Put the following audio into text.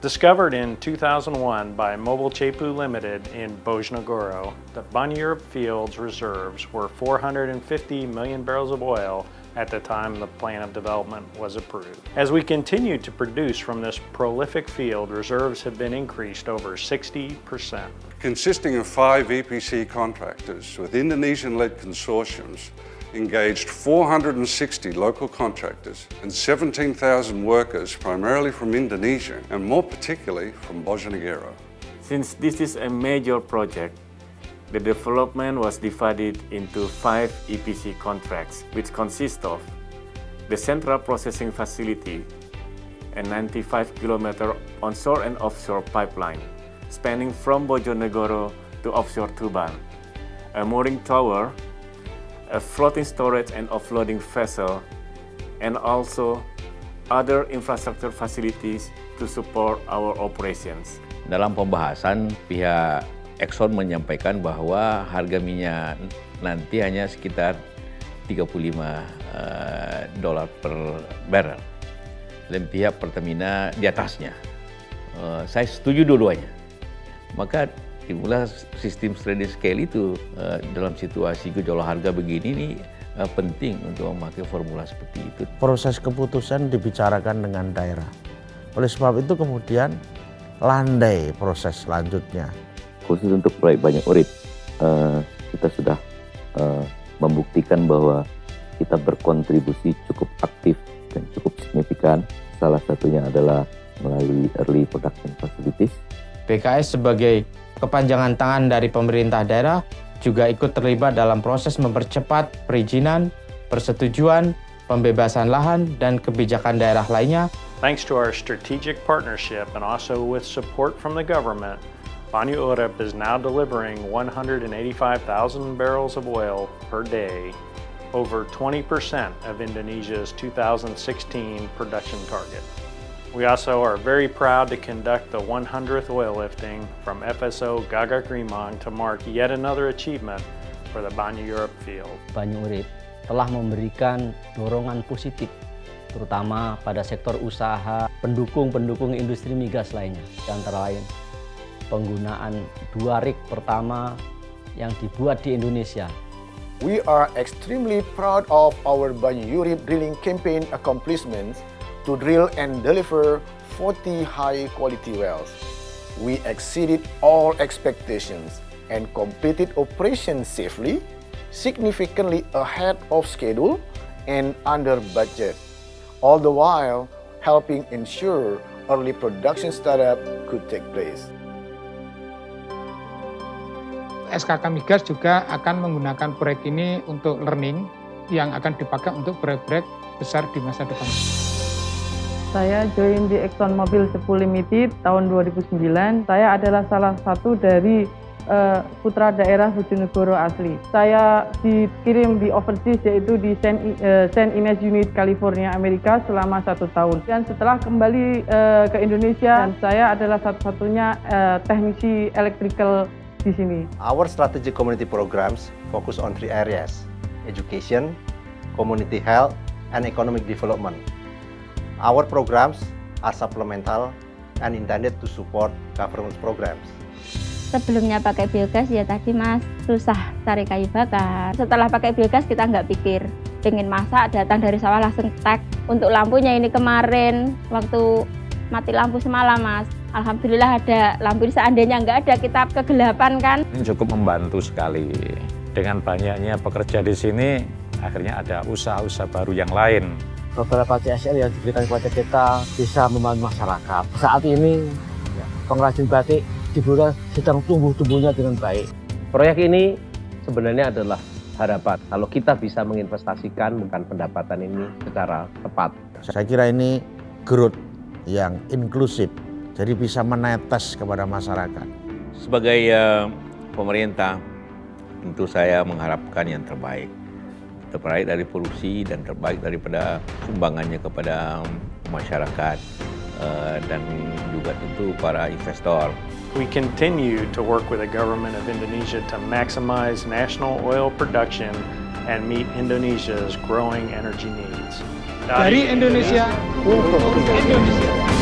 Discovered in 2001 by Mobile Cepu Limited in Bojonegoro, the Banyu Urip field's reserves were 450 million barrels of oil at the time the plan of development was approved. As we continue to produce from this prolific field, reserves have been increased over 60%. Consisting of 5 EPC contractors with Indonesian-led consortiums, engaged 460 local contractors and 17,000 workers primarily from Indonesia and more particularly from Bojonegoro. Since this is a major project, the development was divided into 5 EPC contracts, which consist of the central processing facility, a 95-kilometer onshore and offshore pipeline spanning from Bojonegoro to offshore Tuban, a mooring tower, a floating storage and offloading vessel, and also other infrastructure facilities to support our operations. Dalam pembahasan, pihak Exxon menyampaikan bahwa harga minyak nanti hanya sekitar $35 per barrel. Dan pihak Pertamina di atasnya. Saya setuju dua-duanya. Maka dimulai sistem sliding scale itu dalam situasi gejolak harga begini ini penting untuk memakai formula seperti itu. Proses keputusan dibicarakan dengan daerah. Oleh sebab itu kemudian landai proses selanjutnya. Khusus untuk proyek Banyu Urip, kita sudah membuktikan bahwa kita berkontribusi cukup aktif dan cukup signifikan. Salah satunya adalah melalui early production facilities. PKS sebagai kepanjangan tangan dari pemerintah daerah juga ikut terlibat dalam proses mempercepat perizinan, persetujuan, pembebasan lahan, dan kebijakan daerah lainnya. Thanks to our strategic partnership and also with support from the government, Banyu Urip is now delivering 185,000 barrels of oil per day, over 20% of Indonesia's 2016 production target. We also are very proud to conduct the 100th oil lifting from FSO Gagak Rimang to mark yet another achievement for the Banyu Urip field. Banyu Urip telah memberikan dorongan positif, terutama pada sektor usaha pendukung industri migas lainnya, antara lain penggunaan 2 rig pertama yang dibuat di Indonesia. We are extremely proud of our Banyu Urip drilling campaign accomplishments to drill and deliver 40 high-quality wells. We exceeded all expectations and completed operations safely, significantly ahead of schedule and under budget, all the while helping ensure early production startup could take place. SKK Migas juga akan menggunakan proyek ini untuk learning yang akan dipakai untuk proyek-proyek besar di masa depan. Saya join di ExxonMobil Cepu Limited tahun 2009. Saya adalah salah satu dari putra daerah Bojonegoro asli. Saya dikirim di overseas yaitu di St. Ines Unit, California, Amerika selama 1 tahun. Dan setelah kembali ke Indonesia, dan saya adalah satu-satunya teknisi electrical di sini. Our strategic community programs focus on 3 areas: education, community health, and economic development. Our programs are supplemental and intended to support government programs. Sebelumnya pakai biogas ya tadi Mas, susah cari kayu bakar. Setelah pakai biogas kita nggak pikir, pengen masak datang dari sawah langsung tek. Untuk lampunya ini kemarin waktu mati lampu semalam Mas, alhamdulillah ada lampu. Seandainya nggak ada kita kegelapan kan. Ini cukup membantu sekali. Dengan banyaknya pekerja di sini, akhirnya ada usaha-usaha baru yang lain. Beberapa CSR yang diberikan kepada kita bisa membantu masyarakat. Saat ini pengrajin batik di Blora sedang tumbuh-tumbuhnya dengan baik. Proyek ini sebenarnya adalah harapan kalau kita bisa menginvestasikan bukan pendapatan ini secara tepat. Saya kira ini growth yang inklusif, jadi bisa menetes kepada masyarakat. Sebagai pemerintah, tentu saya mengharapkan yang terbaik. Terbaik dari produksi dan terbaik daripada sumbangannya kepada masyarakat dan juga tentu para investor. We continue to work with the government of Indonesia to maximize national oil production and meet Indonesia's growing energy needs. Dari Indonesia untuk Indonesia.